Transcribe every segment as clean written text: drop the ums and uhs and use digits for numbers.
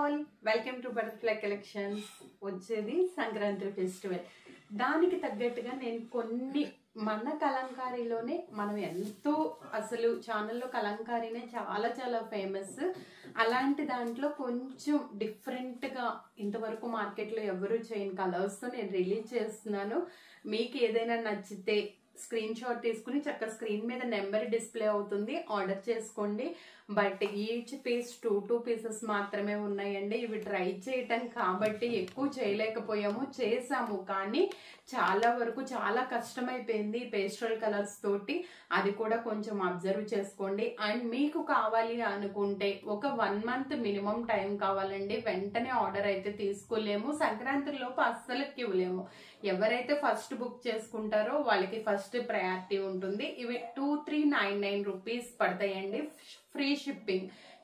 All welcome to butterfly collections. వచ్చేది Sankranti festival. దానికి తగ్గట్టుగా నేను కొన్ని మన కలంకారీలోనే మనం ఎంతో అసలు ఛానల్లో కలంకారీనే చాలా చాలా ఫేమస్. అలాంటి దాంట్లో కొంచెం డిఫరెంట్గా ఇంతవరకు మార్కెట్లో ఎవరు చేయని కలర్స్తో నేను రిలీజ్ చేస్తున్నాను. మీకు ఏదైనా నచ్చితే స్క్రీన్ షాట్ తీసుకుని చక్కగా స్క్రీన్ మీద నెంబర్ డిస్ప్లే అవుతుంది, ఆర్డర్ చేసుకోండి. బట్ ఈచ్ పీస్ 2 పీసెస్ మాత్రమే ఉన్నాయండి. ఇవి ట్రై చేయటం కాబట్టి ఎక్కువ చేయలేకపోయాము, చేసాము కానీ చాలా వరకు చాలా కష్టమైపోయింది పేస్టల్ కలర్స్ తోటి. అది కూడా కొంచెం అబ్జర్వ్ చేసుకోండి. అండ్ మీకు కావాలి అనుకుంటే ఒక 1 మంత్ మినిమం టైం కావాలండి. వెంటనే ఆర్డర్ అయితే తీసుకోలేము, సంక్రాంతి లోపు అస్సలు ఇవ్వలేము. ఎవరైతే ఫస్ట్ బుక్ చేసుకుంటారో వాళ్ళకి ఫస్ట్ ప్రయారిటీ ఉంటుంది. ఇవి 2399 రూపీస్ పడతాయండి. ఫ్రీ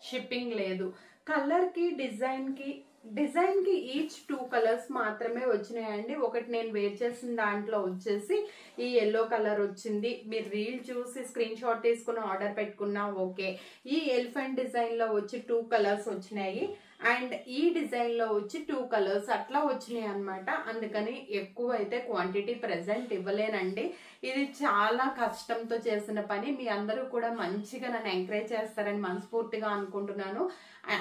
షిప్పింగ్ లేదు. కలర్ కి డిజైన్ కి ఈచ్ 2 కలర్స్ మాత్రమే వచ్చినాయండి. ఒకటి నేను వేర్ చేసిన దాంట్లో వచ్చేసి ఈ ఎల్లో కలర్ వచ్చింది. మీరు రీల్ చూసి స్క్రీన్ షాట్ తీసుకుని ఆర్డర్ పెట్టుకున్నా ఓకే. ఈ ఎలిఫెంట్ డిజైన్ లో వచ్చి 2 కలర్స్ వచ్చినాయి అండ్ ఈ డిజైన్ లో వచ్చి 2 కలర్స్ అట్లా వచ్చినాయి అనమాట. అందుకని ఎక్కువ అయితే క్వాంటిటీ ప్రెసెంట్ ఇవ్వలేనండి. ఇది చాలా కష్టంతో చేసిన పని. మీ అందరూ కూడా మంచిగా నన్ను ఎంకరేజ్ చేస్తారని మనస్ఫూర్తిగా అనుకుంటున్నాను.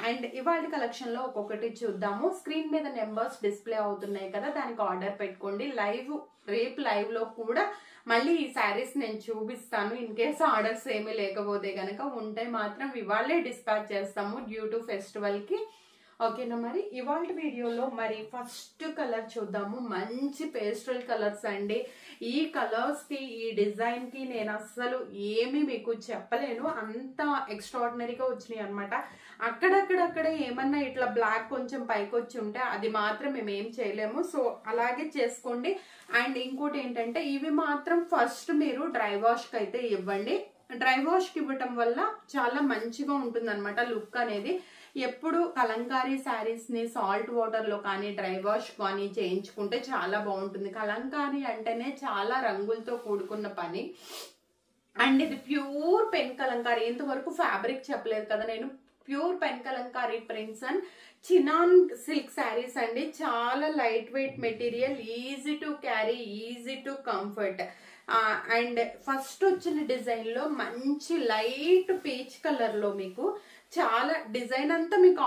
అండ్ ఇవాళ కలెక్షన్ లో ఒక్కొక్కటి చూద్దాము. స్క్రీన్ మీద నెంబర్స్ డిస్ప్లే అవుతున్నాయి కదా, దానికి ఆర్డర్ పెట్టుకోండి. రేపు లైవ్ లో కూడా మళ్ళీ ఈ శారీస్ నేను చూపిస్తాను. ఇన్ కేసు ఆర్డర్స్ ఏమీ లేకపోతే గనక ఉంటే మాత్రం ఇవాళే డిస్పాచ్ చేస్తాము డ్యూ టు ఫెస్టివల్ కి. ఓకేనా? మరి ఇవాళ వీడియోలో మరి ఫస్ట్ కలర్ చూద్దాము. మంచి పేస్టల్ కలర్స్ అండి. ఈ కలర్స్ కి ఈ డిజైన్ కి నేను అస్సలు ఏమీ మీకు చెప్పలేను, అంత ఎక్స్ట్రాడినరీగా వచ్చినాయి అనమాట. అక్కడక్కడ ఏమన్నా ఇట్లా బ్లాక్ కొంచెం పైకి వచ్చి ఉంటే అది మాత్రం మేము ఏం చేయలేము. సో అలాగే చేసుకోండి. అండ్ ఇంకోటి ఏంటంటే ఇవి మాత్రం ఫస్ట్ మీరు డ్రై వాష్ కి అయితే ఇవ్వండి. డ్రై వాష్ కి ఇవ్వటం వల్ల చాలా మంచిగా ఉంటుంది అనమాట లుక్ అనేది. ఎప్పుడు కలంకారీ శారీస్ ని సాల్ట్ వాటర్ లో కానీ డ్రై వాష్ కానీ చేయించుకుంటే చాలా బాగుంటుంది. కలంకారీ అంటేనే చాలా రంగులతో కూడుకున్న పని. అండ్ ఇది ప్యూర్ పెన్ కలంకారీ. ఇంతవరకు ఫ్యాబ్రిక్ చెప్పలేదు కదా నేను. Pure pen Kalamkari prints and chinon silk saris అండి. చాలా light weight material, easy to carry, easy to comfort. And first వచ్చిన డిజైన్ లో మంచి లైట్ పీచ్ కలర్ లో మీకు చాలా డిజైన్ అంతా మీకు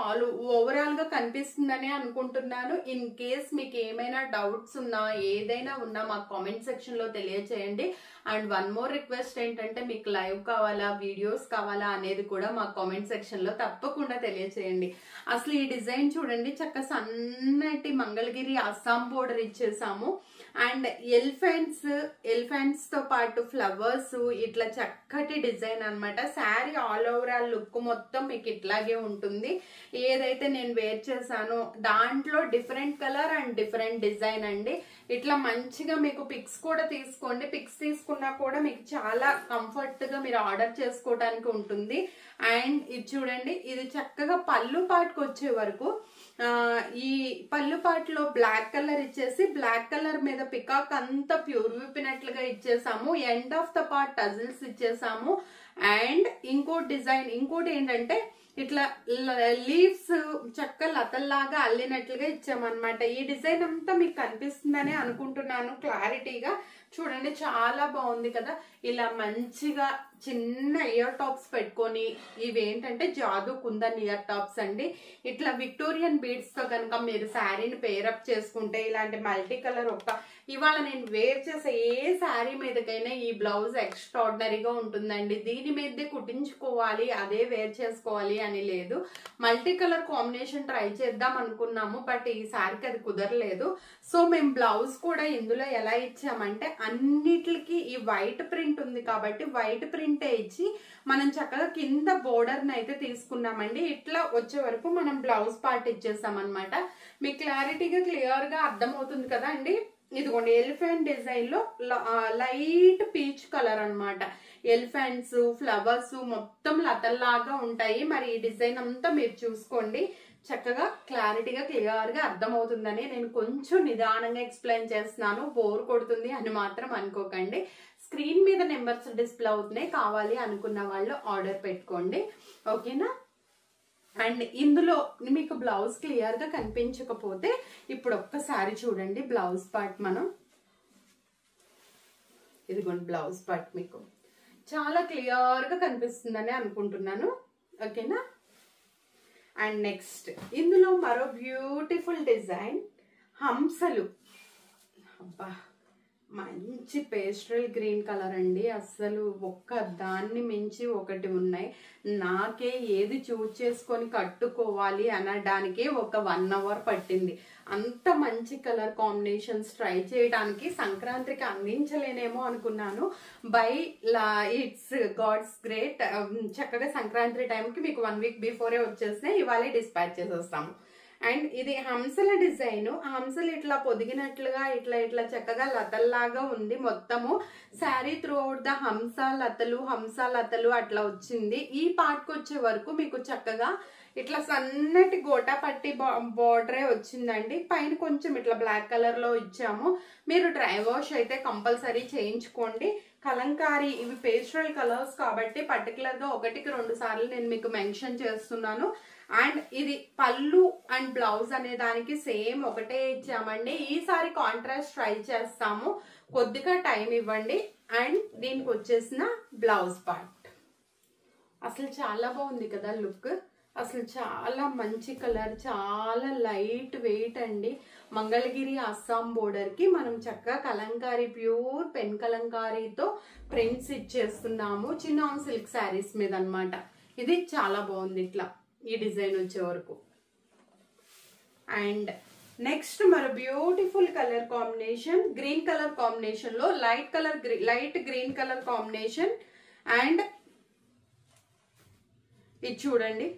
ఓవరాల్ గా కనిపిస్తుందని అనుకుంటున్నాను. ఇన్ కేస్ మీకు ఏమైనా డౌట్స్ ఉన్నా ఏదైనా ఉన్నా మాకు కామెంట్ సెక్షన్ లో తెలియచేయండి. అండ్ వన్ మోర్ రిక్వెస్ట్ ఏంటంటే మీకు లైవ్ కావాలా, వీడియోస్ కావాలా అనేది కూడా మా కామెంట్ సెక్షన్ లో తప్పకుండా తెలియచేయండి. అసలు ఈ డిజైన్ చూడండి, చక్కగా సన్నటి మంగళగిరి అస్సాం బోర్డర్ ఇచ్చేసాము. అండ్ ఎలిఫెంట్స్ తో పాటు ఫ్లవర్స్, ఇట్లా చక్కటి డిజైన్ అనమాట. శారీ ఆల్ ఓవరాల్ లుక్ మొత్తం మీకు ఇట్లాగే ఉంటుంది. ఏదైతే నేను వేర్ చేశానో దాంట్లో different colour and different design అండి. ఇట్లా మంచిగా మీకు పిక్స్ కూడా తీసుకోండి. పిక్స్ తీసుకున్నా కూడా మీకు చాలా కంఫర్ట్ గా మీరు ఆర్డర్ చేసుకోవడానికి ఉంటుంది. అండ్ ఇది చూడండి, ఇది చక్కగా పళ్ళు పాటుకు వచ్చే వరకు ఈ పళ్ళు పాటలో బ్లాక్ కలర్ ఇచ్చేసి బ్లాక్ కలర్ మీద పికాక్ అంతా ప్యూర్ విప్పినట్లుగా ఇచ్చేసాము. End of the part tassels ఇచ్చేసాము. అండ్ ఇంకోటి ఏంటంటే ఇట్లా లీవ్స్ చక్క లతల్లాగా అల్లినట్లుగా ఇచ్చామన్నమాట. ఈ డిజైన్ అంతా మీకు కనిపిస్తుందని అనుకుంటున్నాను క్లారిటీగా. చూడండి, చాలా బాగుంది కదా. ఇలా మంచిగా చిన్న ఇయర్ టాప్స్ పెట్టుకొని, ఇవి ఏంటంటే జాదూ కుందన్ ఇయర్ టాప్స్ అండి. ఇట్లా విక్టోరియన్ బీడ్స్ తో కనుక మీరు శారీని పేరప్ చేసుకుంటే ఇలాంటి మల్టీ కలర్ ఇవాళ నేను వేర్ చేసే ఏ శారీ మీదకైనా ఈ బ్లౌజ్ ఎక్స్ట్రాడినరీగా ఉంటుందండి. దీని మీదే కుట్టించుకోవాలి, అదే వేర్ చేసుకోవాలి అని లేదు. మల్టీ కలర్ కాంబినేషన్ ట్రై చేద్దాం అనుకున్నాము, బట్ ఈ శారీకి అది కుదరలేదు. సో మేము బ్లౌజ్ కూడా ఇందులో ఎలా ఇచ్చామంటే అన్నిటికి ఈ వైట్ ప్రింట్ ఉంది కాబట్టి వైట్ ప్రింటే ఇచ్చి మనం చక్కగా కింద బోర్డర్ ని అయితే తీసుకున్నామండి. ఇట్లా వచ్చే వరకు మనం బ్లౌజ్ పార్ట్ ఇచ్చేసాం అనమాట. మీకు క్లారిటీగా క్లియర్ గా అర్థమవుతుంది కదా అండి. ఇదిగోండి, ఎలిఫెంట్ డిజైన్ లో లైట్ పీచ్ కలర్ అనమాట. ఎలిఫెంట్స్, ఫ్లవర్స్ మొత్తం లతల్లాగా ఉంటాయి. మరి ఈ డిజైన్ అంతా మీరు చూసుకోండి. చక్కగా క్లారిటీగా క్లియర్ గా అర్థమవుతుందని నేను కొంచెం నిదానంగా ఎక్స్ప్లెయిన్ చేస్తున్నాను. బోర్ కొడుతుంది అని మాత్రం అనుకోకండి. స్క్రీన్ మీద నెంబర్స్ డిస్ప్లే అవుతున్నాయి, కావాలి అనుకున్న వాళ్ళు ఆర్డర్ పెట్టుకోండి. ఓకేనా? అండ్ ఇందులో మీకు బ్లౌజ్ క్లియర్గా కనిపించకపోతే ఇప్పుడు ఒక్కసారి చూడండి బ్లౌజ్ పార్ట్. మనం ఇదిగోండి బ్లౌజ్ పార్ట్ మీకు చాలా క్లియర్గా కనిపిస్తుందని అనుకుంటున్నాను. ఓకేనా. అండ్ నెక్స్ట్ ఇందులో మరో బ్యూటిఫుల్ డిజైన్ హంసలు. అబ్బా మంచి పేస్ట్రల్ గ్రీన్ కలర్ అండి. అస్సలు ఒక్క దాన్ని మించి ఒకటి ఉన్నాయి. నాకే ఏది చూజ్ చేసుకొని కట్టుకోవాలి అనడానికే ఒక 1 అవర్ పట్టింది. అంత మంచి కలర్ కాంబినేషన్స్ ట్రై చేయడానికి సంక్రాంతికి అందించలేనేమో అనుకున్నాను. బై ఇట్స్ గాడ్స్ గ్రేట్, చక్కగా సంక్రాంతి టైంకి మీకు 1 వీక్ బిఫోరే వచ్చేసినాయి. ఇవాళే డిస్పాచ్ చేసేస్తాము. అండ్ ఇది హంసల డిజైన్. హంసలు ఇట్లా పొదిగినట్లుగా ఇట్లా ఇట్లా చక్కగా లతల్లాగా ఉంది మొత్తము. శారీ త్రూ అవుట్ ద హంస లతలు అట్లా వచ్చింది. ఈ పార్ట్కి వచ్చే వరకు మీకు చక్కగా ఇట్లా సన్నటి గోటా పట్టి బార్డరే వచ్చిందండి. పైన కొంచెం ఇట్లా బ్లాక్ కలర్ లో ఇచ్చాము. మీరు డ్రై వాష్ అయితే కంపల్సరీ చేయించుకోండి. కలంకారీ ఇవి పేస్ట్రల్ కలర్స్ కాబట్టి పర్టికులర్ గా 1కి 2 సార్లు నేను మీకు మెన్షన్ చేస్తున్నాను. అండ్ ఇది పళ్ళు అండ్ బ్లౌజ్ అనే దానికి సేమ్ ఒకటే ఇచ్చామండి. ఈసారి కాంట్రాస్ట్ ట్రై చేస్తాము, కొద్దిగా టైం ఇవ్వండి. అండ్ దీనికి వచ్చేసిన బ్లౌజ్ పార్ట్ అసలు చాలా బాగుంది కదా లుక్. అసలు చాలా మంచి కలర్, చాలా లైట్ వెయిట్ అండి. మంగళగిరి అస్సాం బోర్డర్ కి మనం చక్కగా కలంకారీ ప్యూర్ పెన్ కలంకారీతో ప్రింట్స్ ఇచ్చేస్తున్నాము చిన్నాన్ సిల్క్ శారీస్ మీద అన్నమాట. ఇది చాలా బాగుంది ఇట్లా ఈ డిజైన్ వచ్చే వరకు. అండ్ నెక్స్ట్ మరో beautiful colour combination, green colour combination లో light green colour combination. And ఇది చూడండి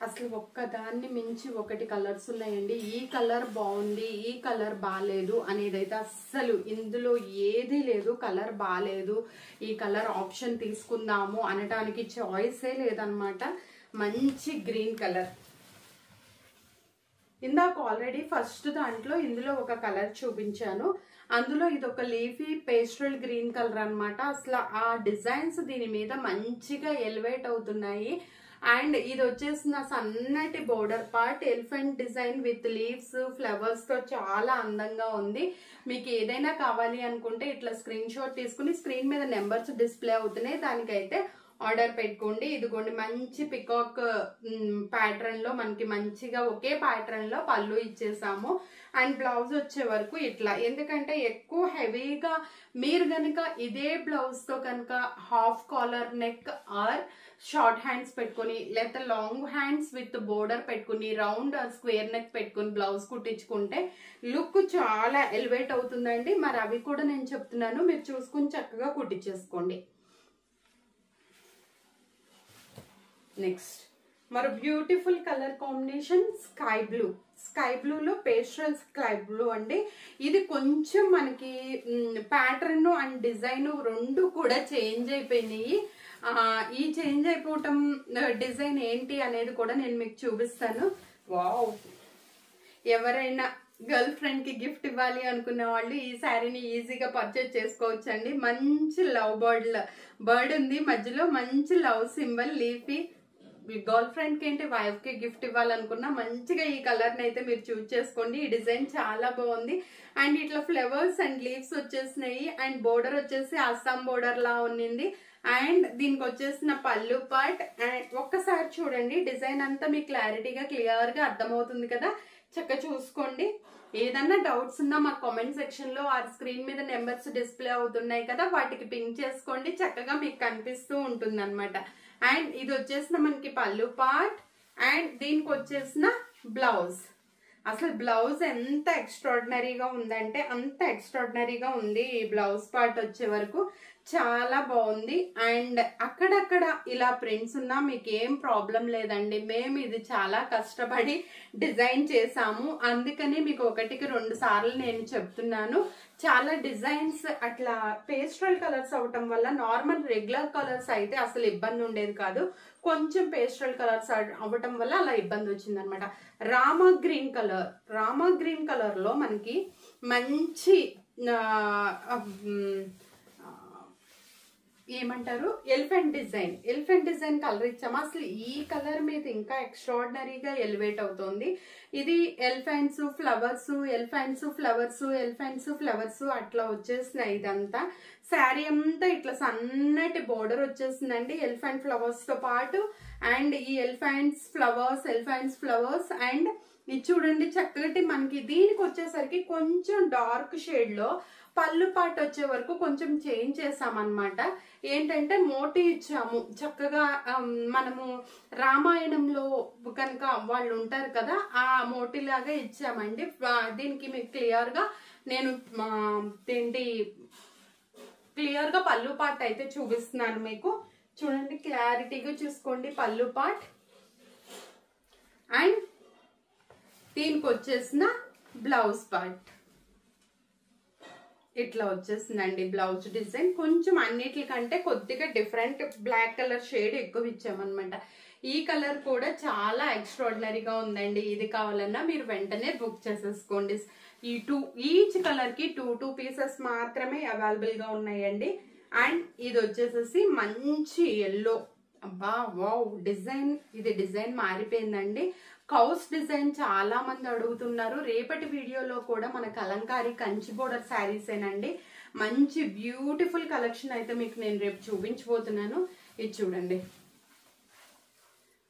అసలు ఒక్కదాన్ని మించి ఒకటి కలర్స్ ఉన్నాయండి. ఈ కలర్ బాగుంది, ఈ కలర్ బాగాలేదు అనేదైతే అస్సలు ఇందులో ఏది లేదు. కలర్ బాగాలేదు, ఈ కలర్ ఆప్షన్ తీసుకుందాము అనడానికి చాయిసే లేదనమాట. మంచి గ్రీన్ కలర్. ఇందాక ఆల్రెడీ ఫస్ట్ దాంట్లో ఇందులో ఒక కలర్ చూపించాను. అందులో ఇది ఒక లీఫీ పేస్ట్రల్ గ్రీన్ కలర్ అనమాట. అసలు ఆ డిజైన్స్ దీని మీద మంచిగా ఎలివేట్ అవుతున్నాయి. అండ్ ఇది వచ్చేసిన సన్నటి border part elephant design with leaves flowers తో చాలా అందంగా ఉంది. మీకు ఏదైనా కావాలి అనుకుంటే ఇట్లా స్క్రీన్ షాట్ తీసుకుని స్క్రీన్ మీద నెంబర్స్ డిస్ప్లే అవుతున్నాయి, దానికైతే ఆర్డర్ పెట్టుకోండి. ఇదిగోండి మంచి పికాక్ ప్యాటర్న్ లో మనకి మంచిగా ఒకే ప్యాటర్న్ లో పళ్ళు ఇచ్చేసాము. అండ్ బ్లౌజ్ వచ్చే వరకు ఇట్లా, ఎందుకంటే ఎక్కువ హెవీగా మీరు కనుక ఇదే బ్లౌజ్ తో కనుక half collar neck or short hands పెట్టుకుని లేకపోతే లాంగ్ హ్యాండ్స్ విత్ బోర్డర్ పెట్టుకుని రౌండ్ స్క్వేర్ నెక్ పెట్టుకుని బ్లౌజ్ కుట్టించుకుంటే లుక్ చాలా ఎలివేట్ అవుతుందండి. మరి అవి కూడా నేను చెప్తున్నాను, మీరు చూసుకుని చక్కగా కుట్టించేసుకోండి. నెక్స్ట్ మరో బ్యూటిఫుల్ కలర్ కాంబినేషన్ స్కై బ్లూలో పేస్ట్రల్ స్కై బ్లూ అండి. ఇది కొంచెం మనకి ప్యాటర్న్ అండ్ డిజైన్ రెండు కూడా చేంజ్ అయిపోయినాయి. ఈ చేంజ్ అయిపోవటం డిజైన్ ఏంటి అనేది కూడా నేను మీకు చూపిస్తాను. వావ్, ఎవరైనా గర్ల్ ఫ్రెండ్ కి గిఫ్ట్ ఇవ్వాలి అనుకున్న వాళ్ళు ఈ శారీని ఈజీగా పర్చేజ్ చేసుకోవచ్చండి. మంచి లవ్ బర్డ్ ఉంది మధ్యలో, మంచి love symbol leafy. Girl friend కి ఏంటి వైఫ్ కి గిఫ్ట్ ఇవ్వాలనుకున్నా మంచిగా ఈ కలర్ ని అయితే మీరు చూస్ చేసుకోండి. ఈ డిజైన్ చాలా బాగుంది. అండ్ ఇట్లా ఫ్లవర్స్ అండ్ లీవ్స్ వచ్చేసినాయి. అండ్ బోర్డర్ వచ్చేసి అస్సాం బోర్డర్ లా ఉన్నింది. అండ్ దీనికి వచ్చేసిన పళ్ళు పార్ట్. అండ్ ఒక్కసారి చూడండి డిజైన్ అంతా మీకు క్లారిటీగా క్లియర్ గా అర్థమవుతుంది కదా. చక్కగా చూసుకోండి. ఏదన్నా డౌట్స్ ఉన్నా మా కామెంట్ సెక్షన్ లో ఆ స్క్రీన్ మీద నెంబర్స్ డిస్ప్లే అవుతున్నాయి కదా, వాటికి పింక్ చేసుకోండి. చక్కగా మీకు కనిపిస్తూ ఉంటుంది అనమాట. అండ్ ఇది వచ్చేసిన మనకి పళ్ళు పార్ట్. అండ్ దీనికి వచ్చేసిన బ్లౌజ్. అసలు బ్లౌజ్ ఎంత ఎక్స్ట్రాడినరీగా ఉందంటే అంత ఎక్స్ట్రాడినరీగా ఉంది. ఈ బ్లౌజ్ పార్ట్ వచ్చే వరకు చాలా బాగుంది. అండ్ అక్కడక్కడ ఇలా ప్రింట్స్ ఉన్నా మీకు ఏం ప్రాబ్లం లేదండి. మేము ఇది చాలా కష్టపడి డిజైన్ చేసాము, అందుకని మీకు 1కి 2 సార్లు నేను చెప్తున్నాను. చాలా డిజైన్స్ అట్లా పేస్ట్రల్ కలర్స్ అవటం వల్ల నార్మల్ రెగ్యులర్ కలర్స్ అయితే అసలు ఇబ్బంది ఉండేది కాదు. కొంచెం పేస్ట్రల్ కలర్స్ అవ్వటం వల్ల అలా ఇబ్బంది వచ్చింది అనమాట. రామా గ్రీన్ కలర్ లో మనకి మంచి ఏమంటారు ఎలిఫెంట్ డిజైన్ కలర్ ఇచ్చాము. అసలు ఈ కలర్ మీద ఇంకా ఎక్స్ట్రాడినరీగా ఎలివేట్ అవుతుంది. ఇది ఎలిఫెంట్స్ ఫ్లవర్స్ అట్లా వచ్చేసినాయి. ఇదంతా శారీ అంతా ఇట్లా సన్నటి బోర్డర్ వచ్చేసిందండి ఎలిఫెంట్ ఫ్లవర్స్ తో పాటు. అండ్ ఈ ఎలిఫెంట్స్ ఫ్లవర్స్ అండ్ ఇది చూడండి చక్కటి మనకి దీనికి వచ్చేసరికి కొంచెం డార్క్ షేడ్ లో పళ్ళు పాటు వచ్చే వరకు కొంచెం చేంజ్ చేసామన్నమాట. ఏంటంటే మోటీ ఇచ్చాము చక్కగా. మనము రామాయణంలో కనుక వాళ్ళు ఉంటారు కదా ఆ మోటీ లాగా ఇచ్చామండి. దీనికి మీకు క్లియర్ గా పళ్ళు పాటు అయితే చూపిస్తున్నాను మీకు. చూడండి క్లారిటీగా చూసుకోండి పళ్ళు పాట్. అండ్ దీనికి వచ్చేసిన బ్లౌజ్ పార్ట్ ఇట్లా వచ్చేసిందండి. బ్లౌజ్ డిజైన్ కొంచెం అన్నిటికంటే కొద్దిగా డిఫరెంట్ బ్లాక్ కలర్ షేడ్ ఎక్కువ ఇచ్చామన్నమాట. ఈ కలర్ కూడా చాలా ఎక్స్ట్రాడినరీగా ఉందండి. ఇది కావాలన్నా మీరు వెంటనే బుక్ చేసేసుకోండి. ఈచ్ కలర్ కి 2 పీసెస్ మాత్రమే అవైలబుల్ గా ఉన్నాయండి. అండ్ ఇది వచ్చేసేసి మంచి ఎల్లో. అబ్బా వావ్ డిజైన్ మారిపోయిందండి. కౌస్ డిజైన్ చాలా మంది అడుగుతున్నారు. రేపటి వీడియోలో కూడా మన కలంకారీ కంచి బోర్డర్ శారీసేనండి. మంచి బ్యూటిఫుల్ కలెక్షన్ అయితే మీకు నేను రేపు చూపించబోతున్నాను. ఇది చూడండి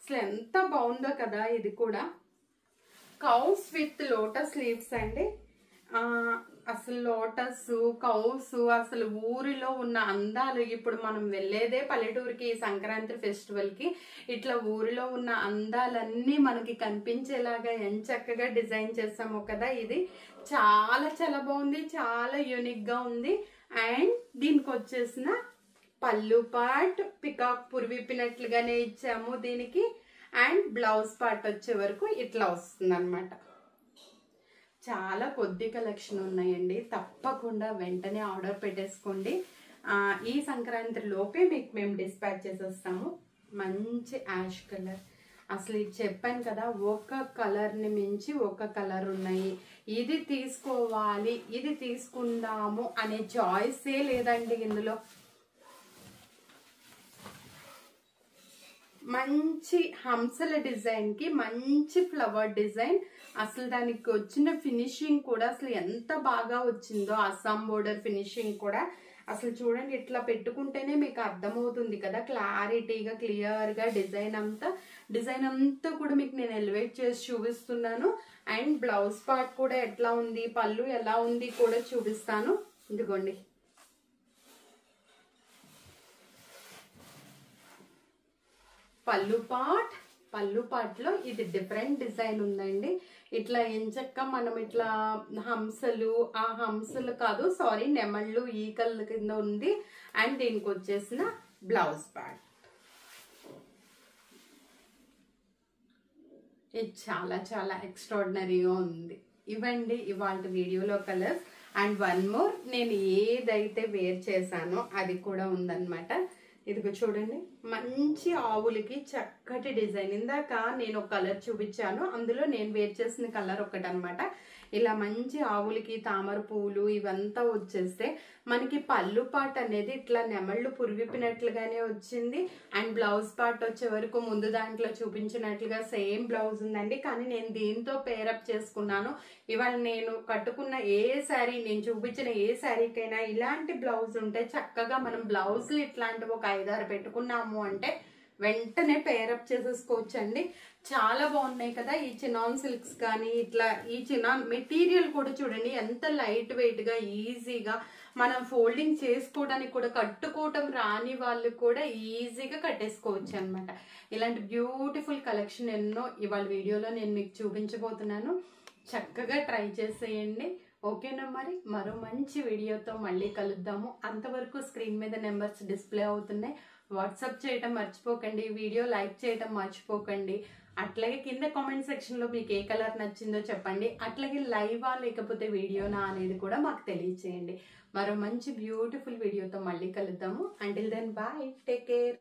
అసలు ఎంత బాగుందో కదా. ఇది కూడా కౌస్ విత్ లోటస్ లీవ్స్ అండి. అసలు లోటస్ కౌస్ అసలు ఊరిలో ఉన్న అందాలు. ఇప్పుడు మనం వెళ్ళేదే పల్లెటూరుకి సంక్రాంతి ఫెస్టివల్ కి. ఇట్లా ఊరిలో ఉన్న అందాలన్నీ మనకి కనిపించేలాగా ఎంచక్కగా డిజైన్ చేసాము కదా. ఇది చాలా చాలా బాగుంది, చాలా యూనిక్ గా ఉంది. అండ్ దీనికి వచ్చేసిన పళ్ళు పార్ట్ పికాక్ పురివిప్పినట్లుగానే ఇచ్చాము దీనికి. అండ్ బ్లౌజ్ పార్ట్ వచ్చే వరకు ఇట్లా వస్తుంది అన్నమాట. చాలా కొద్ది కలెక్షన్ ఉన్నాయండి. తప్పకుండా వెంటనే ఆర్డర్ పెట్టేసుకోండి. ఈ సంక్రాంతి లోపే మీకు మేము డిస్పాచ్ చేసేస్తాము. మంచి యాష్ కలర్. అసలు ఇది చెప్పాను కదా ఒక కలర్ని మించి ఒక కలర్ ఉన్నాయి. ఇది తీసుకోవాలి ఇది తీసుకుందాము అనే చాయిసే లేదండి ఇందులో. మంచి హంసల డిజైన్ కి మంచి ఫ్లవర్ డిజైన్. అసలు దానికి వచ్చిన ఫినిషింగ్ కూడా అసలు ఎంత బాగా వచ్చిందో. అస్సాం బోర్డర్ ఫినిషింగ్ కూడా అసలు చూడండి ఇట్లా పెట్టుకుంటేనే మీకు అర్థమవుతుంది కదా క్లారిటీగా క్లియర్ గా. డిజైన్ అంతా కూడా మీకు నేను ఎలివేట్ చేసి చూపిస్తున్నాను. అండ్ బ్లౌజ్ పార్ట్ కూడా ఎట్లా ఉంది, పళ్ళు ఎలా ఉంది కూడా చూపిస్తాను. ఇదిగోండి పళ్ళు పార్ట్లో ఇది డిఫరెంట్ డిజైన్ ఉందండి. ఇట్లా ఎంచక్క మనం ఇట్లా హంసలు కాదు సారీ నెమళ్ళు ఈకల కింద ఉంది. అండ్ దీనికి వచ్చేసిన బ్లౌజ్ పార్ట్ ఇది చాలా చాలా ఎక్స్ట్రాడినరీగా ఉంది. ఇవండి ఇవాళ వీడియోలో కలర్స్. అండ్ వన్ మోర్ నేను ఏదైతే వేర్ చేశానో అది కూడా ఉందన్నమాట. ఇదిగో చూడండి మంచి ఆవులకి చక్కటి డిజైన్. ఇందాక నేను ఒక కలర్ చూపించాను, అందులో నేను వేర్ చేసిన కలర్ ఒకటి అనమాట. ఇలా మంచి ఆవులకి తామర పువ్వులు ఇవంతా వచ్చేస్తే మనకి పళ్ళు పార్ట్ అనేది ఇట్లా నెమళ్ళు పురివిప్పినట్లుగానే వచ్చింది. అండ్ బ్లౌజ్ పార్ట్ వచ్చే వరకు ముందు దాంట్లో చూపించినట్లుగా సేమ్ బ్లౌజ్ ఉందండి. కానీ నేను దీంతో పేరప్ చేసుకున్నాను. ఇవాళ నేను కట్టుకున్న ఏ శారీ, నేను చూపించిన ఏ శారీకైనా ఇలాంటి బ్లౌజ్ ఉంటే చక్కగా మనం బ్లౌజ్లు ఇట్లాంటివి ఒక 5-6 పెట్టుకున్నాము అంటే వెంటనే పేరప్ చేసేసుకోవచ్చు అండి. చాలా బాగున్నాయి కదా ఈ చినాన్ సిల్క్స్ కానీ. ఇట్లా ఈ చినాన్ మెటీరియల్ కూడా చూడండి ఎంత లైట్ వెయిట్ గా ఈజీగా మనం ఫోల్డింగ్ చేసుకోవడానికి కూడా, కట్టుకోవటం రాని వాళ్ళు కూడా ఈజీగా కట్టేసుకోవచ్చు అనమాట. ఇలాంటి బ్యూటిఫుల్ కలెక్షన్ ఎన్నో ఇవాళ వీడియోలో నేను మీకు చూపించబోతున్నాను. చక్కగా ట్రై చేసేయండి. ఓకేనా? మరో మంచి వీడియోతో మళ్ళీ కలుద్దాము. అంతవరకు స్క్రీన్ మీద నెంబర్స్ డిస్ప్లే అవుతున్నాయి. వాట్సాప్ చేయటం మర్చిపోకండి, వీడియో లైక్ చేయటం మర్చిపోకండి. అట్లాగే కింద కామెంట్ సెక్షన్లో మీకు ఏ కలర్ నచ్చిందో చెప్పండి. అట్లాగే లైవా లేకపోతే వీడియోనా అనేది కూడా మాకు తెలియచేయండి. మరో మంచి బ్యూటిఫుల్ వీడియోతో మళ్ళీ కలుద్దాము. Until then bye, take care.